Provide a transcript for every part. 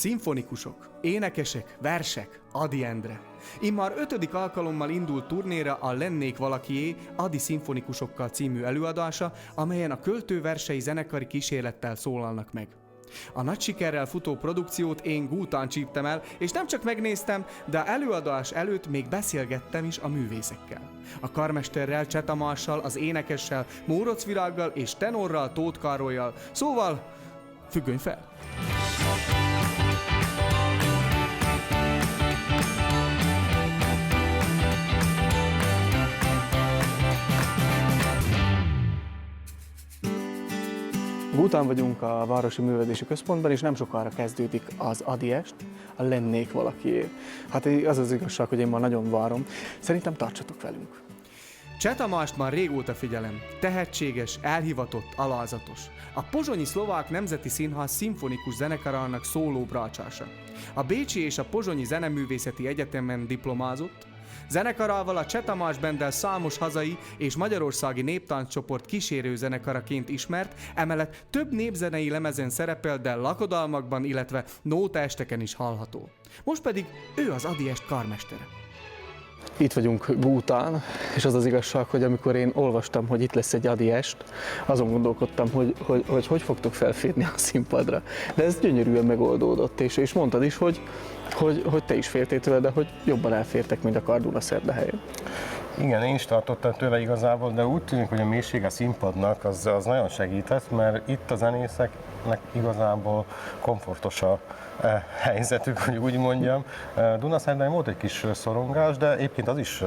Szimfonikusok, énekesek, versek, Ady Endre. Immár 5. alkalommal indult turnéra a Lennék valakié Ady szimfonikusokkal című előadása, amelyen a költő versei zenekari kísérlettel szólalnak meg. A nagy sikerrel futó produkciót én gútán csíptem el, és nem csak megnéztem, de előadás előtt még beszélgettem is a művészekkel. A karmesterrel, Cseh Tamással, az énekessel, Mórocz Virággal és tenorral, Tóth Károlyjal. Szóval, függöny fel! Gútán vagyunk a Városi Művelődési Központban, és nem sokára kezdődik az Ady est, a Lennék valakié. Hát az az igazság, hogy én már nagyon várom. Szerintem tartsatok velünk! Cseh Tamást már régóta figyelem. Tehetséges, elhivatott, alázatos. A Pozsonyi Szlovák Nemzeti Színház szimfonikus zenekarának szóló brácsása. A Bécsi és a Pozsonyi Zeneművészeti Egyetemen diplomázott. Zenekarával a Cseh Tamás Banddel számos hazai és magyarországi néptánccsoport kísérő zenekaraként ismert, emellett több népzenei lemezen szerepel, de lakodalmakban, illetve nótaesteken is hallható. Most pedig ő az Ady est karmestere. Itt vagyunk Gútán, és az az igazság, hogy amikor én olvastam, hogy itt lesz egy Ady est, azon gondolkodtam, hogy fogtok felférni a színpadra. De ez gyönyörűen megoldódott, és mondtad is, hogy te is féltél tőle, de hogy jobban elfértek, mint a Kardúna-Szerdahelyen. Igen, én is tartottam tőle igazából, de úgy tűnik, hogy a mélysége színpadnak az nagyon segített, mert itt a zenészeknek igazából komfortos a helyzetük, hogy úgy mondjam. Dunaszerdahelyen volt egy kis szorongás, de egyébként az is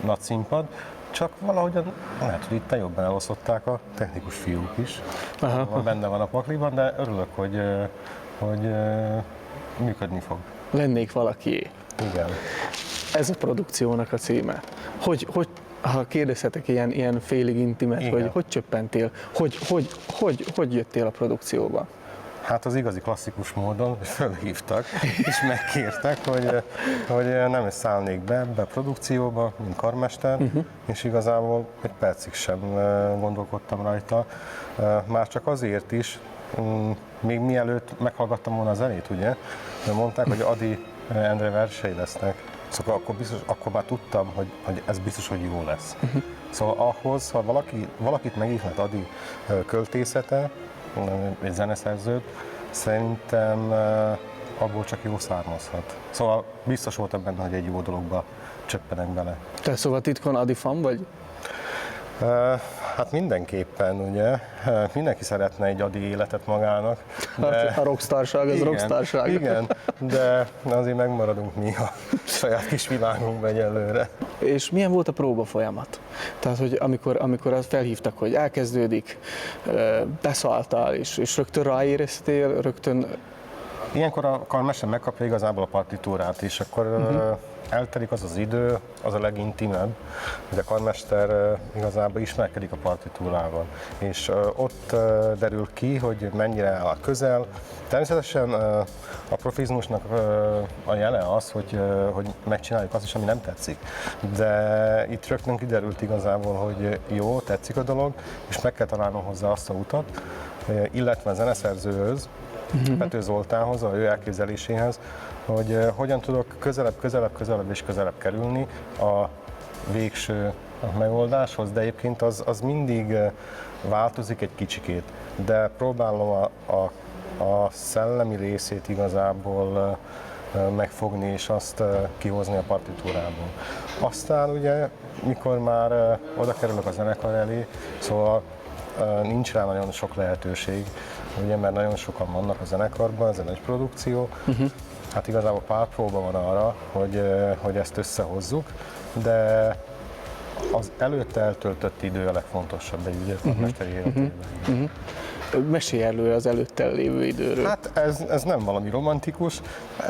nagy színpad, csak valahogyan lehet, hogy itt jobban elosztották a technikus fiúk is. Benne van a pakliban, de örülök, hogy működni fog. Lennék valakié. Igen. Ez a produkciónak a címe. Ha kérdezhetek ilyen félig intimet, hogy csöppentél, hogy jöttél a produkcióba? Hát az igazi klasszikus módon fölhívtak és megkértek, hogy nem szállnék be ebbe a produkcióba, mint karmester, és igazából egy percig sem gondolkodtam rajta. Már csak azért is, még mielőtt meghallgattam volna a zenét, ugye, mondták, hogy Ady Endre versei lesznek. Szóval akkor már tudtam, hogy ez biztos, hogy jó lesz. Szóval ahhoz, ha valakit megihlet Ady költészete, egy zeneszerzőt, szerintem abból csak jó származhat. Szóval biztos voltam benne, hogy egy jó dologba csöppenek bele. Te szóval titkon Ady fan vagy? Hát mindenképpen, ugye, mindenki szeretne egy Ady életet magának. De... A rockstárság, az rockstárság. Igen, de azért megmaradunk mi a saját kis világunkban egyelőre. És milyen volt a próba folyamat? Tehát, hogy amikor azt felhívtak, hogy elkezdődik, beszálltál, és rögtön ráéreztél, rögtön... Ilyenkor a karmester megkapja igazából a partitúrát, és akkor eltelik az az idő, az a legintimebb, hogy a karmester igazából ismerkedik a partitúrával. És ott derül ki, hogy mennyire áll közel. Természetesen a profizmusnak a jele az, hogy megcsináljuk azt is, ami nem tetszik. De itt rögtön kiderült igazából, hogy jó, tetszik a dolog, és meg kell találnom hozzá azt a utat, illetve a zeneszerzőhöz, Pető Zoltánhoz, az ő elképzeléséhez, hogy hogyan tudok közelebb kerülni a végső megoldáshoz, de egyébként az mindig változik egy kicsikét, de próbálom a szellemi részét igazából megfogni és azt kihozni a partitúrából. Aztán ugye, mikor már oda kerülök a zenekar elé, szóval nincs rá nagyon sok lehetőség, ugye, mert nagyon sokan vannak a zenekarban, ez egy nagy produkció. Hát igazából pár próba van arra, hogy ezt összehozzuk, de az előtte eltöltött idő a legfontosabb egy karmesteri életében. Mesélj elő az előtte lévő időről. Hát ez nem valami romantikus,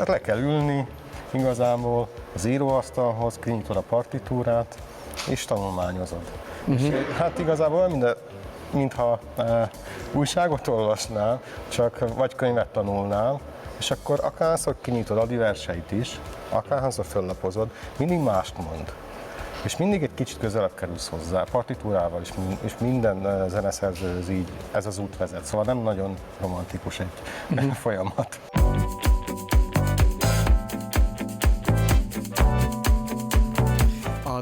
le kell ülni igazából az íróasztalhoz, kinyitod a partitúrát és tanulmányozod. És hát igazából mintha újságot olvasnál, csak vagy könyvet tanulnál, és akkor akárhányszor kinyitod Ady verseit is, akárhányszor föllapozod, mindig mást mond. És mindig egy kicsit közelebb kerülsz hozzá, partitúrával is, és minden zeneszerzőhöz így ez az út vezet. Szóval nem nagyon romantikus egy folyamat.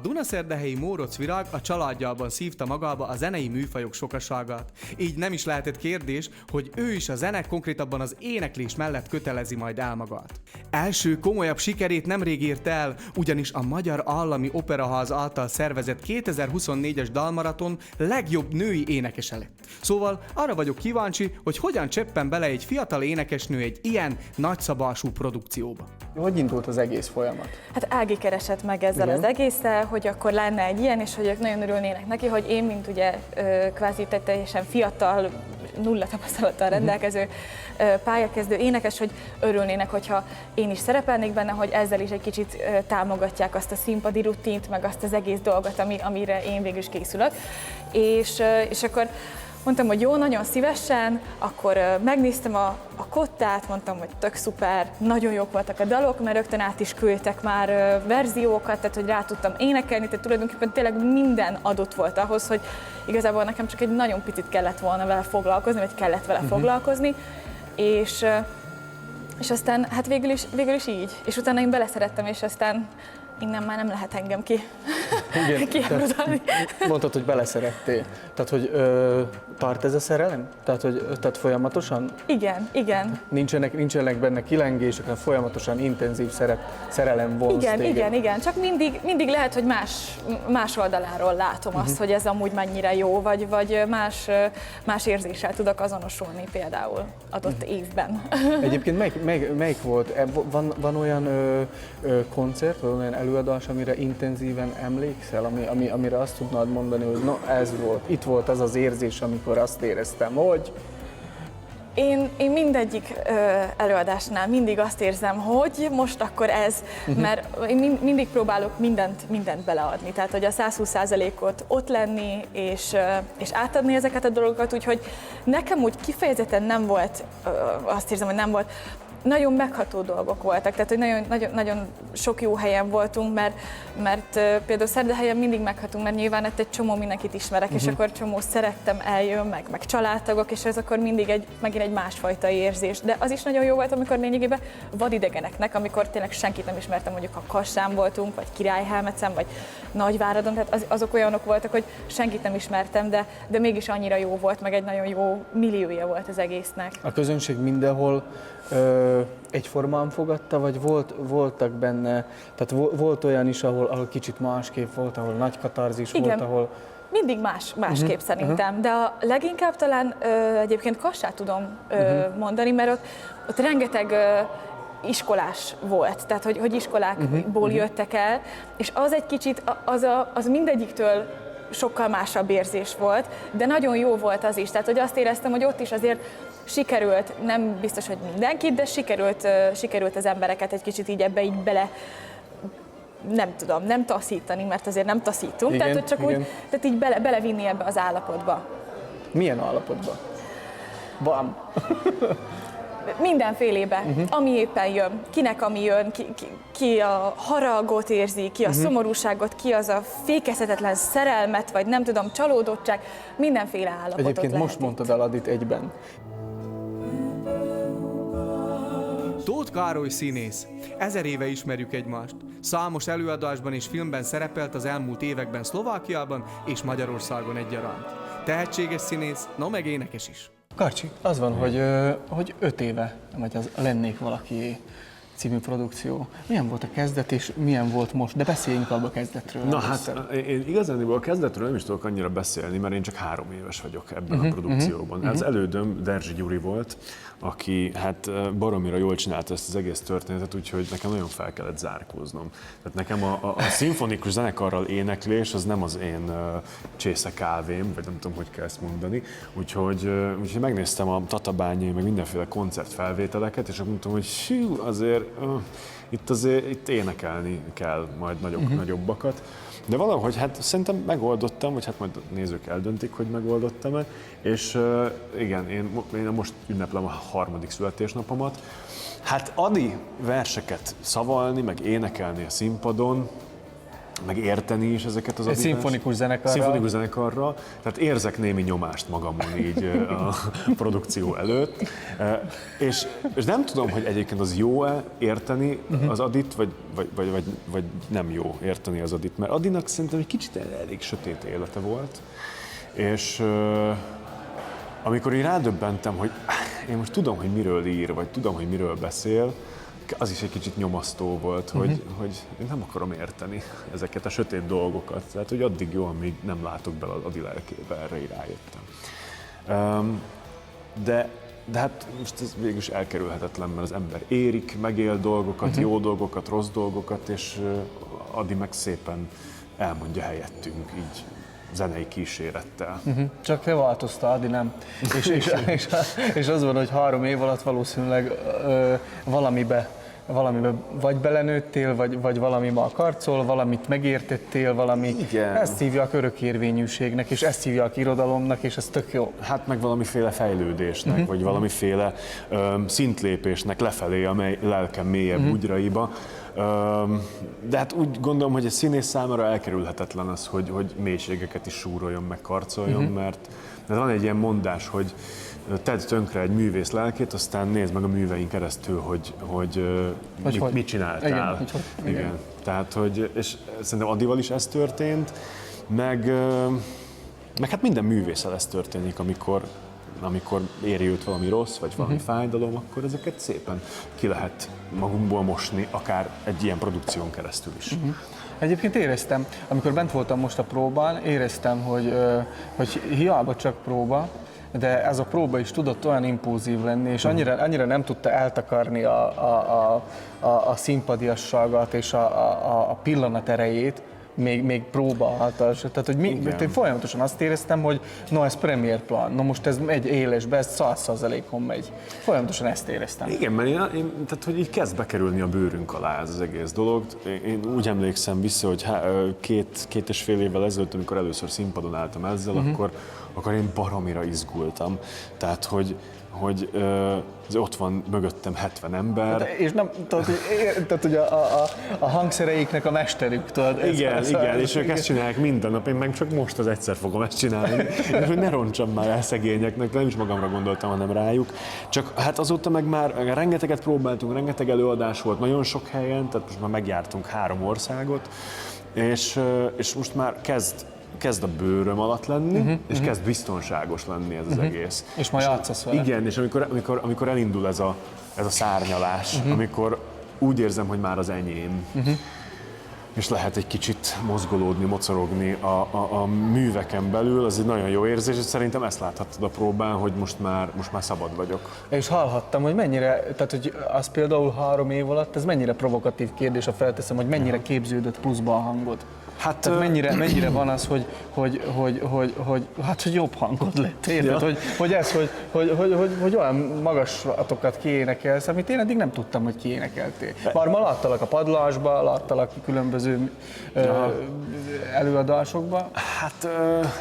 dunaszerdahelyi Mórocz Virág a családjában szívta magába a zenei műfajok sokaságát. Így nem is lehetett kérdés, hogy ő is a zene, konkrétabban az éneklés mellett kötelezi majd el magát. Első komolyabb sikerét nemrég ért el, ugyanis a Magyar Állami Operaház által szervezett 2024-es dalmaraton legjobb női énekese lett. Szóval arra vagyok kíváncsi, hogy hogyan cseppen bele egy fiatal énekesnő egy ilyen nagyszabású produkcióba. Hogy indult az egész folyamat? Hát Ági keresett meg ezzel az egésszel, hogy akkor lenne egy ilyen, és hogy ők nagyon örülnének neki, hogy én, mint ugye kvázi teljesen fiatal, nulla tapasztalattal rendelkező pályakezdő énekes, hogy örülnének, hogyha én is szerepelnék benne, hogy ezzel is egy kicsit támogatják azt a színpadi rutint, meg azt az egész dolgot, amire én végül is készülök. És akkor mondtam, hogy jó, nagyon szívesen, akkor megnéztem a kottát, mondtam, hogy tök szuper, nagyon jók voltak a dalok, mert rögtön át is küldtek már verziókat, tehát hogy rá tudtam énekelni, tehát tulajdonképpen tényleg minden adott volt ahhoz, hogy igazából nekem csak egy nagyon picit kellett volna vele foglalkozni, vagy kellett vele foglalkozni, és aztán hát végül is így, és utána én beleszerettem, és aztán innen már nem lehet engem kiábrudalni. Mondtad, hogy beleszerettél. Tehát, hogy tart ez a szerelem? Tehát folyamatosan? Igen. Nincsenek benne kilengések, hanem folyamatosan intenzív szerelem vonz téged. Igen. Csak mindig lehet, hogy más oldaláról látom azt, hogy ez amúgy mennyire jó, vagy más érzéssel tudok azonosulni például adott évben. Egyébként melyik volt? Van olyan koncert, vagy olyan előadás, amire intenzíven emlékszel, amire azt tudnád mondani, hogy no, ez volt, itt volt az az érzés, amikor azt éreztem, hogy... Én mindegyik előadásnál mindig azt érzem, hogy most akkor ez, mert én mindig próbálok mindent beleadni, tehát hogy a 120%-ot ott lenni, és átadni ezeket a dolgokat, úgyhogy nekem úgy kifejezetten nem volt, azt érzem, hogy nem volt, nagyon megható dolgok voltak, tehát hogy nagyon sok jó helyen voltunk, mert például Szerdahelyen mindig meghatunk, mert nyilván egy csomó mindenkit ismerek, és akkor csomó szerettem eljön, meg családtagok, és ez akkor mindig megint egy másfajta érzés. De az is nagyon jó volt, amikor lényegében vadidegeneknek, amikor tényleg senkit nem ismertem, mondjuk ha Kassán voltunk, vagy Királyhelmecen, vagy Nagyváradon, tehát azok olyanok voltak, hogy senkit nem ismertem, de mégis annyira jó volt, meg egy nagyon jó milliója volt az egésznek. A közönség mindenhol egyformán fogadta, vagy voltak benne, tehát volt olyan is, ahol kicsit másképp volt, ahol nagy katarzis volt, ahol... Mindig másképp szerintem, de a leginkább talán egyébként Kassát tudom mondani, mert ott rengeteg iskolás volt, tehát hogy iskolákból jöttek el, és az egy kicsit, az mindegyiktől sokkal másabb érzés volt, de nagyon jó volt az is, tehát hogy azt éreztem, hogy ott is azért sikerült, nem biztos, hogy mindenkit, de sikerült az embereket egy kicsit így ebbe így bele, nem tudom, nem taszítani, mert azért nem taszítunk, tehát hogy csak úgy, tehát így belevinni ebbe az állapotba. Milyen állapotba? Van. Mindenfélébe, ami éppen jön, kinek ami jön, ki a haragot érzi, ki a szomorúságot, ki az a fékezhetetlen szerelmet, vagy nem tudom, csalódottság, mindenféle állapotot Egyébként lehet most mondtad el Adit egyben. Tóth Károly színész. 1000 éve ismerjük egymást. Számos előadásban és filmben szerepelt az elmúlt években Szlovákiában és Magyarországon egyaránt. Tehetséges színész, no meg énekes is. Karcsi, az van, hogy 5 éve, vagy az Lennék valakié című produkció. Milyen volt a kezdet, és milyen volt most? De beszélj inkább a kezdetről. Na hát, én igazániból a kezdetről nem is tudok annyira beszélni, mert én csak 3 éves vagyok ebben a produkcióban. Az elődöm Derzsi Gyuri volt, aki hát baromira jól csinálta ezt az egész történetet, úgyhogy nekem nagyon fel kellett zárkóznom. Tehát nekem a szimfonikus zenekarral éneklés az nem az én csésze kávém, vagy nem tudom, hogy kell ezt mondani. Úgyhogy megnéztem a Tatabányai, meg mindenféle koncertfelvételeket, és mondtam, hogy azért itt énekelni kell majd nagyobbakat. De valahogy hát szerintem megoldottam, vagy hát majd a nézők eldöntik, hogy megoldottam-e. És igen, én most ünneplem a 3. születésnapomat. Hát Adi verseket szavalni, meg énekelni a színpadon, meg érteni is ezeket az Egy Adidás. szimfonikus zenekarra. Szimfonikus zenekarra, tehát érzek némi nyomást magamon így a produkció előtt, és nem tudom, hogy egyébként az jó-e érteni az Adit, vagy nem jó érteni az Adit, mert Adinak szerintem egy kicsit elég sötét élete volt, és amikor én rádöbbentem, hogy én most tudom, hogy miről ír, vagy tudom, hogy miről beszél, az is egy kicsit nyomasztó volt, hogy én nem akarom érteni ezeket a sötét dolgokat. Tehát, hogy addig jó, amíg nem látok bele az Adi lelkébe, erre így rájöttem. De hát most ez végül is elkerülhetetlen, mert az ember érik, megél dolgokat, jó dolgokat, rossz dolgokat, és Adi meg szépen elmondja helyettünk, így zenei kísérettel. Csak te változtál, Adi nem. És az van, hogy 3 év alatt valószínűleg valamibe vagy belenőttél, vagy valamiben karcol, valamit megértettél, valami. Igen. Ezt hívják örökérvényűségnek, és ezt hívják irodalomnak, és ez tök jó. Hát meg valamiféle fejlődésnek, vagy valamiféle szintlépésnek lefelé a lelkem mélyebb bugyraiba. De hát úgy gondolom, hogy egy színész számára elkerülhetetlen az, hogy mélységeket is súroljon, meg karcoljon, mert van egy ilyen mondás, hogy tedd tönkre egy művész lelkét, aztán nézd meg a művein keresztül, hogy mit csináltál. Igen. Tehát, és szerintem Adival is ez történt, meg hát minden művésszel ez történik, amikor éri őt valami rossz, vagy valami fájdalom, akkor ezeket szépen ki lehet magunkból mosni, akár egy ilyen produkción keresztül is. Egyébként éreztem, amikor bent voltam most a próbán, éreztem, hogy hiába csak próba, de ez a próba is tudott olyan impulzív lenni, és annyira nem tudta eltakarni a színpadiasságot és a pillanat erejét, még próba által. Tehát, hogy folyamatosan azt éreztem, hogy no, ez premier plan, no most ez megy élesbe, ez 100%-on megy. Folyamatosan ezt éreztem. Igen, mert tehát, hogy így kezd bekerülni a bőrünk alá ez az egész dolog. Én úgy emlékszem vissza, hogy 2,5 évvel ezelőtt, amikor először színpadon álltam ezzel, akkor én baromira izgultam. Tehát, hogy ott van mögöttem 70 ember. És nem, tehát ugye a hangszereiknek a mesterük, tudod. Igen, és ők ezt csinálják minden nap, én meg csak most az egyszer fogom ezt csinálni. És hogy ne roncsam már el szegényeknek, de nem is magamra gondoltam, hanem rájuk. Csak hát azóta meg már rengeteget próbáltunk, rengeteg előadás volt nagyon sok helyen, tehát most már megjártunk 3 országot, és most már kezd a bőröm alatt lenni, és kezd biztonságos lenni ez az egész. És majd játszasz vele. Igen, és amikor elindul ez a szárnyalás, amikor úgy érzem, hogy már az enyém, és lehet egy kicsit mozgolódni, mocorogni a műveken belül, az egy nagyon jó érzés, és szerintem ezt láthattad a próbán, hogy most már szabad vagyok. És hallhattam, hogy mennyire, tehát hogy az például 3 év alatt, ez mennyire provokatív kérdés, ha felteszem, hogy mennyire képződött pluszba a hangod. Hát tehát mennyire van az, hogy jobb hangod lett, érted? Ja. Hogy olyan magaslatokat kiénekelsz, amit én eddig nem tudtam, hogy kiénekeltél. Már ma láttalak a padlásba, láttalak különböző előadásokba. Hát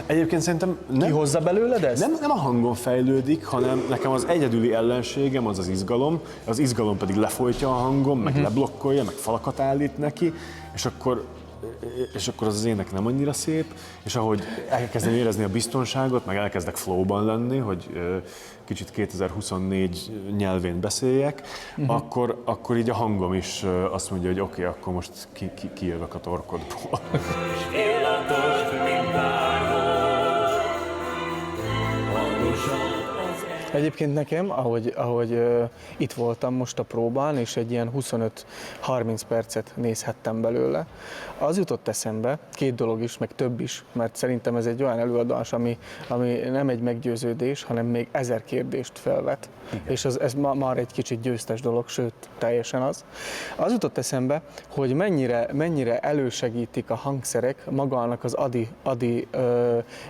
egyébként szerintem Ki hozza belőled ezt? Nem a hangon fejlődik, hanem nekem az egyedüli ellenségem az izgalom, az izgalom pedig lefolytja a hangom, meg leblokkolja, meg falakat állít neki, és akkor az ének nem annyira szép, és ahogy elkezdem érezni a biztonságot, meg elkezdek flowban lenni, hogy kicsit 2024 nyelvén beszéljek, akkor így a hangom is azt mondja, hogy oké, akkor most kijövök a torkodból. Egyébként nekem, ahogy itt voltam most a próbán, és egy ilyen 25-30 percet nézhettem belőle, az jutott eszembe, 2 dolog is, meg több is, mert szerintem ez egy olyan előadás, ami nem egy meggyőződés, hanem még 1000 kérdést felvet. Igen. És ez már egy kicsit győztes dolog, sőt, teljesen az. Az jutott eszembe, hogy mennyire elősegítik a hangszerek magának az Adi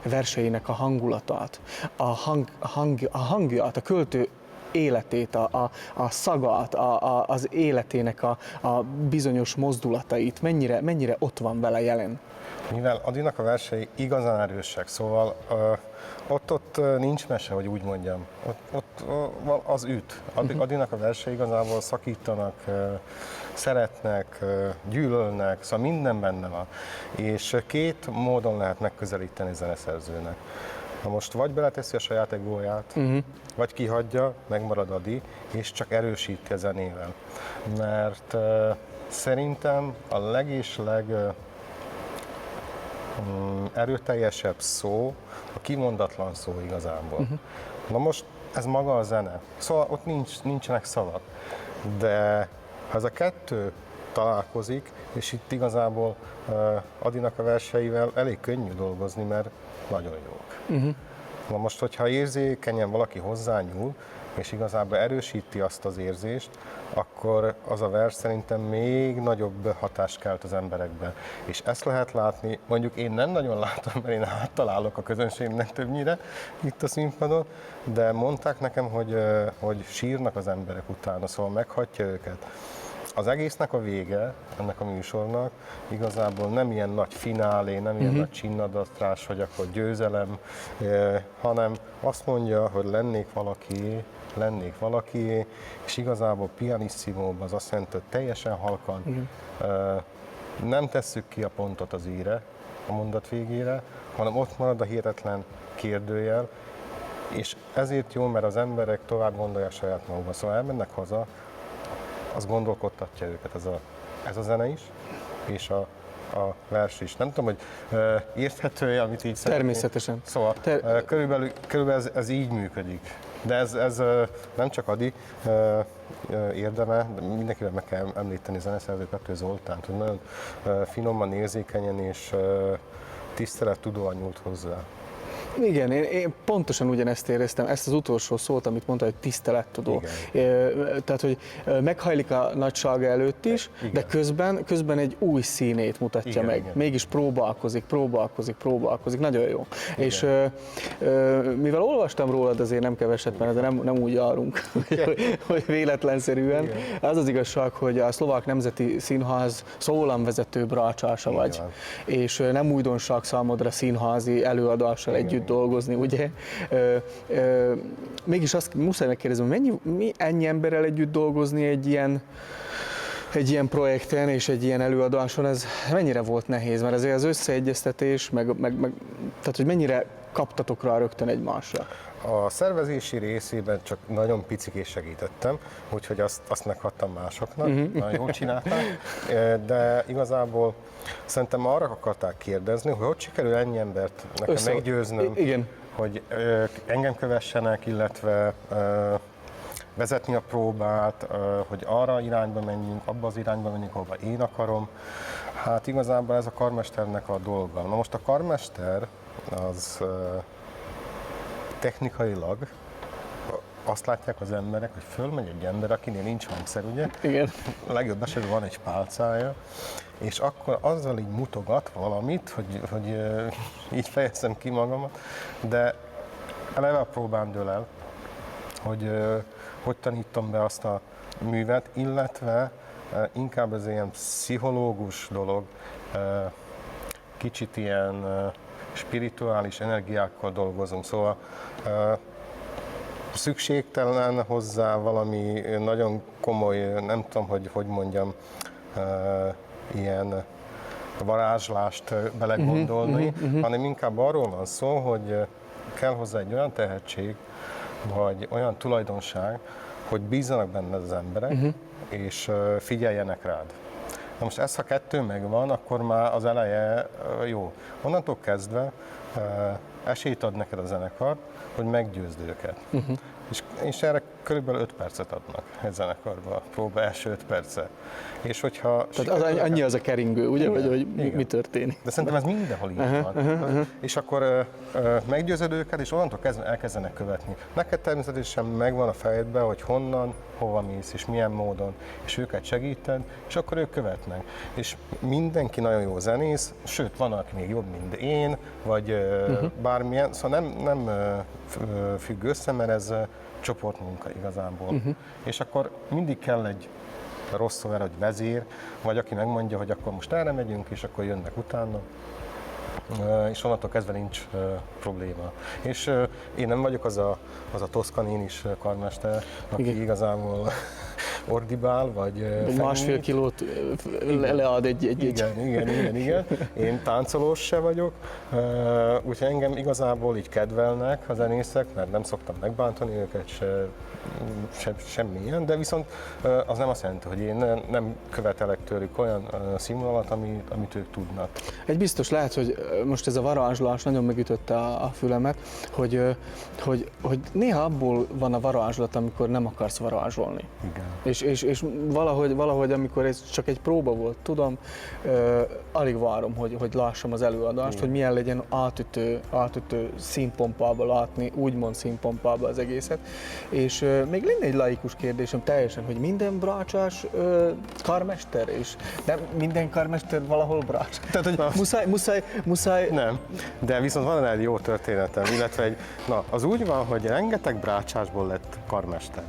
verseinek a hangulatát, a hangját, a költő életét, a szagát, az életének a bizonyos mozdulatait, mennyire ott van vele jelen. Mivel Adinak a versei igazán erősek, szóval ott nincs mese, hogy úgy mondjam. Ott az üt. Adinak a versei igazából szakítanak, szeretnek, gyűlölnek, szóval minden benne van. És két módon lehet megközelíteni zeneszerzőnek. Na most vagy beleteszi a saját egóját, vagy kihagyja, megmarad Adi, és csak erősíti a zenével. Mert szerintem a erőteljesebb szó a kimondatlan szó igazából. Na most ez maga a zene. Szóval ott nincsenek szavak. De ha ez a kettő találkozik, és itt igazából Adinak a verseivel elég könnyű dolgozni, mert nagyon jók. Na most, hogyha érzékenyen valaki hozzányúl, és igazából erősíti azt az érzést, akkor az a vers szerintem még nagyobb hatást kelt az emberekbe. És ezt lehet látni, mondjuk én nem nagyon látom, mert én háttalálok a közönségnek többnyire itt a színpadon, de mondták nekem, hogy sírnak az emberek utána, szóval meghatja őket. Az egésznek a vége, ennek a műsornak igazából nem ilyen nagy finálé, nem ilyen nagy csinnadatrás, hogy akkor győzelem, hanem azt mondja, hogy lennék valaki, és igazából pianissimo, az azt jelenti, hogy teljesen halkan nem tesszük ki a pontot az íre, a mondat végére, hanem ott marad a hihetetlen kérdőjel, és ezért jó, mert az emberek tovább gondolják saját magukba. Szóval elmennek haza, az gondolkodtatja őket ez a zene is, és a vers is. Nem tudom, hogy érthető-e, amit így szeretnék. Természetesen. Szóval körülbelül ez így működik. De ez nem csak Adi érdeme, de mindenkivel meg kell említeni zeneszerző Pető Zoltánt, hogy nagyon finoman, érzékenyen és tisztelettudóan nyúlt hozzá. Igen, én pontosan ugyanezt éreztem, ezt az utolsó szót, amit mondta, hogy tisztelettudó. Tehát, hogy meghajlik a nagysága előtt is, igen. De közben egy új színét mutatja igen, meg. Igen. Mégis próbálkozik, nagyon jó. Igen. És mivel olvastam rólad azért nem keveset, mert de nem úgy járunk, hogy véletlenszerűen. Igen. Az az igazság, hogy a Szlovák Nemzeti Színház szólamvezető brácsása vagy. Van. És nem újdonság számodra színházi előadással együtt dolgozni, ugye? Mégis azt muszáj megkérdezni, mi ennyi emberrel együtt dolgozni egy ilyen projekten és egy ilyen előadáson, ez mennyire volt nehéz? Mert azért az összeegyeztetés, tehát hogy mennyire kaptatok rá rögtön egymásra? A szervezési részében csak nagyon picikés segítettem, úgyhogy azt meghattam másoknak, nagyon jól csinálták, de igazából szerintem arra akarták kérdezni, hogy sikerül ennyi embert nekem meggyőznöm, igen. Hogy engem kövessenek, illetve vezetni a próbát, hogy arra irányba menjünk, abba az irányba menjünk, ahova én akarom. Hát igazából ez a karmesternek a dolga. Na most a karmester az technikailag azt látják az emberek, hogy fölmegy egy ember, akinél nincs hangszer, ugye? Igen. A legjobb esetben van egy pálcája, és akkor azzal így mutogat valamit, hogy így fejezem ki magamat, de eleve a próbán dől el, hogy tanítom be azt a művet, illetve inkább ez ilyen pszichológus dolog, kicsit ilyen spirituális energiákkal dolgozunk, szóval szükségtelen hozzá valami nagyon komoly, nem tudom, hogy mondjam, ilyen varázslást belegondolni, hanem inkább arról van szó, hogy kell hozzá egy olyan tehetség, vagy olyan tulajdonság, hogy bízzanak benne az emberek, és figyeljenek rád. Na most ez, ha kettő megvan, akkor már az eleje jó. Onnantól kezdve esélyt ad neked a zenekar, hogy meggyőzd őket. És erre körülbelül 5 percet adnak egy zenekarba, a próba első 5 perce. És hogyha tehát annyi az a keringő, ugye? Igen, vagy hogy mi történik? De szerintem ez mindenhol így van. És akkor meggyőzöd őket, és onnantól kezdve elkezdenek követni. Neked természetesen megvan a fejedben, hogy honnan, hova mész, és milyen módon, és őket segíted, és akkor ők követnek. És mindenki nagyon jó zenész, sőt, van, aki még jobb, mint én, vagy bármilyen, szóval nem függ össze, mert ez csoportmunka igazából. És akkor mindig kell egy rossz szóval, hogy vezér, vagy aki megmondja, hogy akkor most erre megyünk, és akkor jönnek utána. És onnantól kezdve nincs probléma. És én nem vagyok az a Toscanini is karmester, aki igazából ordibál, vagy Egy másfél kilót lead egy. Igen. Én táncolós se vagyok, úgyhogy engem igazából így kedvelnek a zenészek, mert nem szoktam megbántani őket semmilyen, de viszont az nem azt jelenti, hogy én nem követelek tőlük olyan színvonalat, amit ők tudnak. Egy biztos lehet, hogy most ez a varázslás nagyon megütötte a fülemet, hogy néha abból van a varázslat, amikor nem akarsz varázsolni. Igen. És valahogy, amikor ez csak egy próba volt, tudom, alig várom, hogy lássam az előadást, igen, hogy milyen legyen átütő színpompába látni, úgymond színpompába az egészet. És még lenne egy laikus kérdésem teljesen, hogy minden brácsás karmester, és nem minden karmester valahol brács. Tehát, hogy muszáj... Nem, de viszont van egy jó történetem, illetve az úgy van, hogy rengeteg brácsásból lett karmester.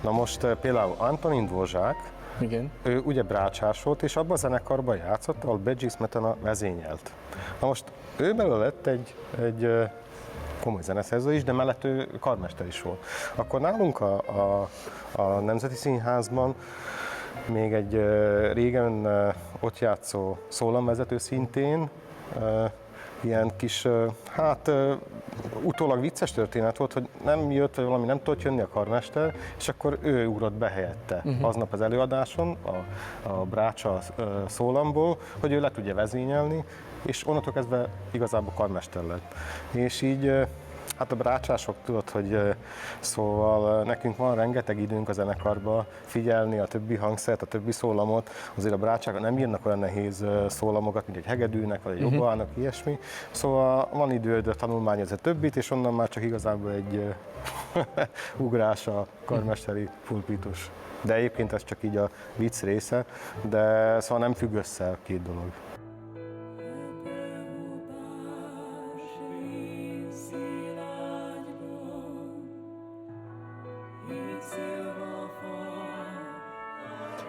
Na most például Antonin Dvořák, igen, ő ugye brácsás volt, és abban a zenekarban játszott, ahol Bedřich Smetana vezényelt. Na most ő belőle lett egy komoly zeneszerző is, de mellett ő karmester is volt. Akkor nálunk a Nemzeti Színházban még egy régen ott játszó szólamvezető szintén, ilyen kis, utólag vicces történet volt, hogy nem jött, vagy valami nem tudott jönni a karmester, és akkor ő ugrott be helyette aznap az előadáson, a brácsa szólamból, hogy ő le tudja vezényelni, és onnantól kezdve igazából karmester lett. És így hát a brácsások tudod, hogy szóval nekünk van rengeteg időnk a zenekarba figyelni a többi hangszert, a többi szólamot, azért a brácsák nem írnak olyan nehéz szólamokat, mint egy hegedűnek, vagy egy oboának, ilyesmi. Szóval van időd tanulmányozni a többit, és onnan már csak igazából egy ugrás a karmesteri pulpitus. De egyébként ez csak így a vicc része, de szóval nem függ össze a két dolog.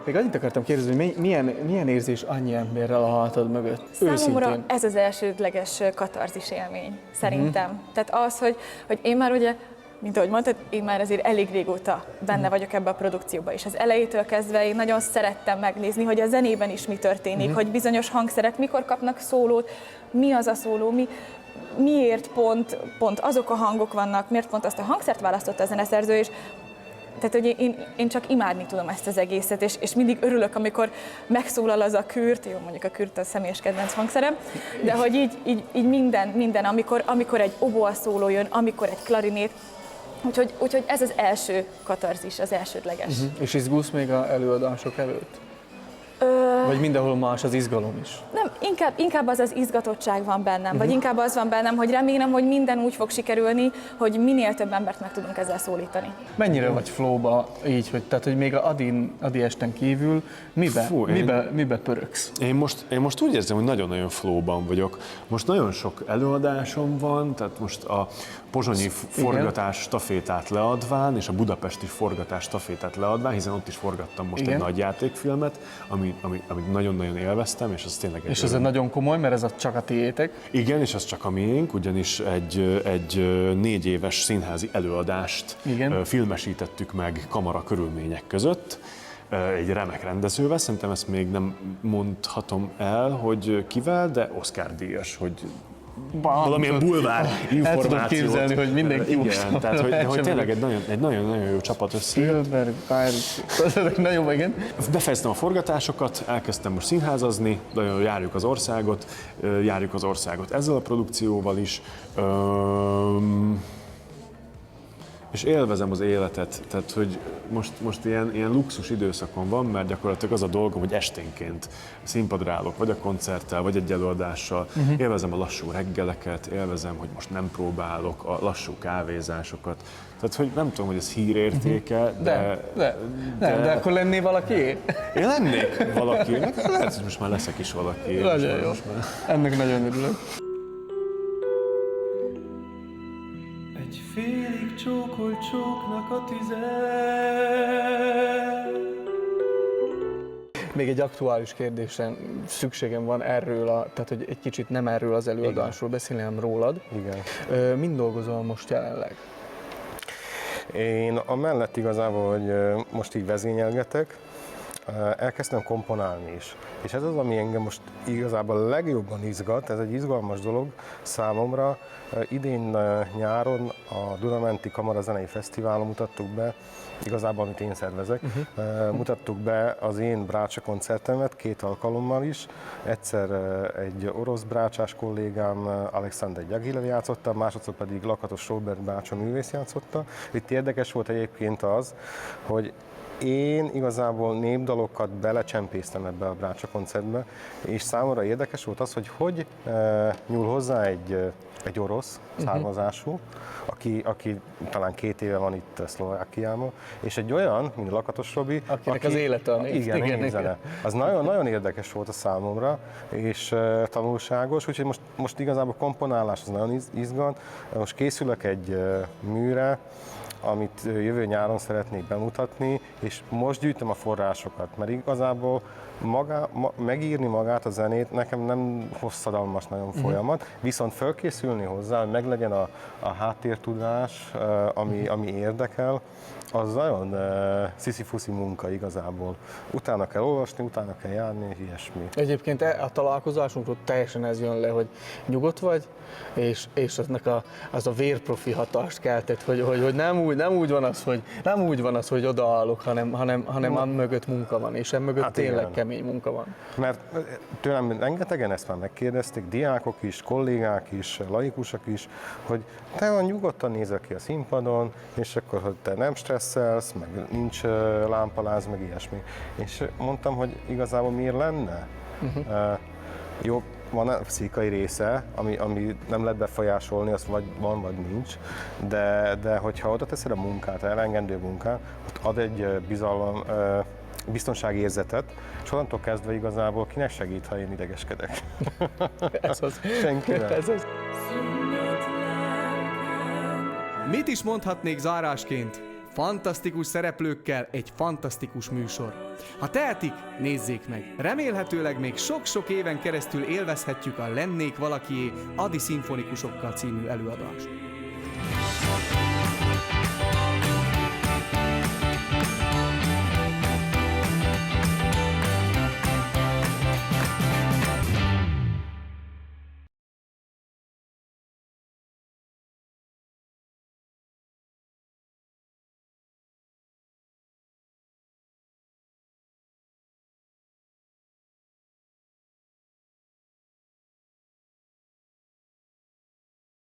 Még annyit akartam kérdezni, hogy milyen érzés annyi emberrel a hátad mögött? Számomra Őszintén. ez az elsődleges katarzis élmény, szerintem. Tehát az, hogy én már ugye, mint ahogy mondtad, én már azért elég régóta benne vagyok ebbe a produkcióba, és az elejétől kezdve én nagyon szerettem megnézni, hogy a zenében is mi történik, hogy bizonyos hangszerek mikor kapnak szólót, mi az a szóló, miért pont azok a hangok vannak, miért pont azt a hangszert választotta a zeneszerző, és tehát, hogy én csak imádni tudom ezt az egészet, és mindig örülök, amikor megszólal az a kürt, jó, mondjuk a kürt a személyes kedvenc hangszerem, de hogy így minden amikor egy oboa szóló jön, amikor egy klarinét, úgyhogy ez az első katarzis, az elsődleges. És izgulsz még az előadások előtt? Vagy mindenhol más az izgalom is? Nem, inkább az izgatottság van bennem, vagy inkább az van bennem, hogy remélem, hogy minden úgy fog sikerülni, hogy minél több embert meg tudunk ezzel szólítani. Mennyire vagy flowba így, hogy még a Adi esten kívül mibe pöröksz? Én most úgy érzem, hogy nagyon-nagyon flowban vagyok. Most nagyon sok előadásom van, tehát most a pozsonyi forgatás stafétát leadván, és a budapesti forgatás stafétát leadván, hiszen ott is forgattam most egy nagy játékfilmet, amit nagyon-nagyon élveztem, és az tényleg és ez nagyon komoly, mert ez csak a tiétek. Igen, és az csak a miénk, ugyanis egy 4 éves színházi előadást filmesítettük meg kamara körülmények között, egy remek rendezővel, szerintem ezt még nem mondhatom el, hogy kivel, de Oscar-díjas, hogy valamilyen bulvár információt. El tudod képzelni, hogy mindenki igen, tehát hogy tényleg egy nagyon-nagyon jó csapat összejött. Spielberg, Pirates, nagyon igen. Befejeztem a forgatásokat, elkezdtem most színházazni, járjuk az országot ezzel a produkcióval is. És élvezem az életet, tehát hogy most ilyen luxus időszakon van, mert gyakorlatilag az a dolgom, hogy esténként színpadra állok, vagy a koncerttel, vagy egy előadással, élvezem a lassú reggeleket, élvezem, hogy most nem próbálok, a lassú kávézásokat. Tehát, hogy nem tudom, hogy ez hírértéke, de akkor lennél valaki? Én lennék valaki, lehet, hogy most már leszek is valaki. Nagyon jó. Ennek nagyon örülök. Félig csókolt csóknak a tüze. Még egy aktuális kérdésre szükségem van erről, tehát hogy egy kicsit nem erről az előadásról beszélni, hanem rólad. Igen. Mind dolgozol most jelenleg? Én amellett igazából, hogy most így vezényelgetek, elkezdtem komponálni is. És ez az, ami engem most igazából legjobban izgat, ez egy izgalmas dolog számomra. Idén nyáron a Dunamenti Kamara Zenei Fesztiválon mutattuk be, igazából amit én szervezek, mutattuk be az én brácsa koncertemet 2 alkalommal is. Egyszer egy orosz brácsás kollégám, Alexander Gyagilev játszotta, másodszor pedig Lakatos Robert bácsa művész játszotta. Itt érdekes volt egyébként az, hogy én igazából népdalokat belecsempésztem ebbe a brácsa koncertbe, és számomra érdekes volt az, hogy nyúl hozzá egy orosz származású, aki talán 2 éve van itt Szlovákiában, és egy olyan, mint Lakatos Robi, Akinek az élete a nép. Igen. Zene. Az nagyon érdekes volt a számomra, és tanulságos, úgyhogy most igazából komponálás az nagyon izgat. Most készülök egy műre, amit jövő nyáron szeretnék bemutatni, és most gyűjtöm a forrásokat, mert igazából megírni magát a zenét nekem nem hosszadalmas nagyon folyamat, viszont felkészülni hozzá, hogy meglegyen a háttértudás, ami érdekel, az nagyon sziszifuszi munka igazából. Utána kell olvasni, utána kell járni, ilyesmi. Egyébként a találkozásunkról teljesen ez jön le, hogy nyugodt vagy, és az a vérprofi hatást keltett, hogy nem úgy van az, hogy odaállok, hanem mögött munka van, és mögött hát tényleg igen. Kemény munka van. Mert tőlem rengetegen ezt már megkérdezték, diákok is, kollégák is, laikusok is, hogy te van nyugodtan nézel ki a színpadon, és akkor hogy te nem stresszelsz, meg nincs lámpaláz, meg ilyesmi. És mondtam, hogy igazából miért lenne? Jó, van a pszichai része, ami nem lehet befolyásolni, az vagy van, vagy nincs, de hogyha oda teszed a munkát, elengedő munkát, ott ad egy biztonságérzetet, és onnantól kezdve igazából kinek segít, ha én idegeskedek? Ez az. Senkinek. Ez az. Mit is mondhatnék zárásként? Fantasztikus szereplőkkel egy fantasztikus műsor. Ha tehetik, nézzék meg! Remélhetőleg még sok-sok éven keresztül élvezhetjük a Lennék valakié Adi szimfonikusokkal című előadást.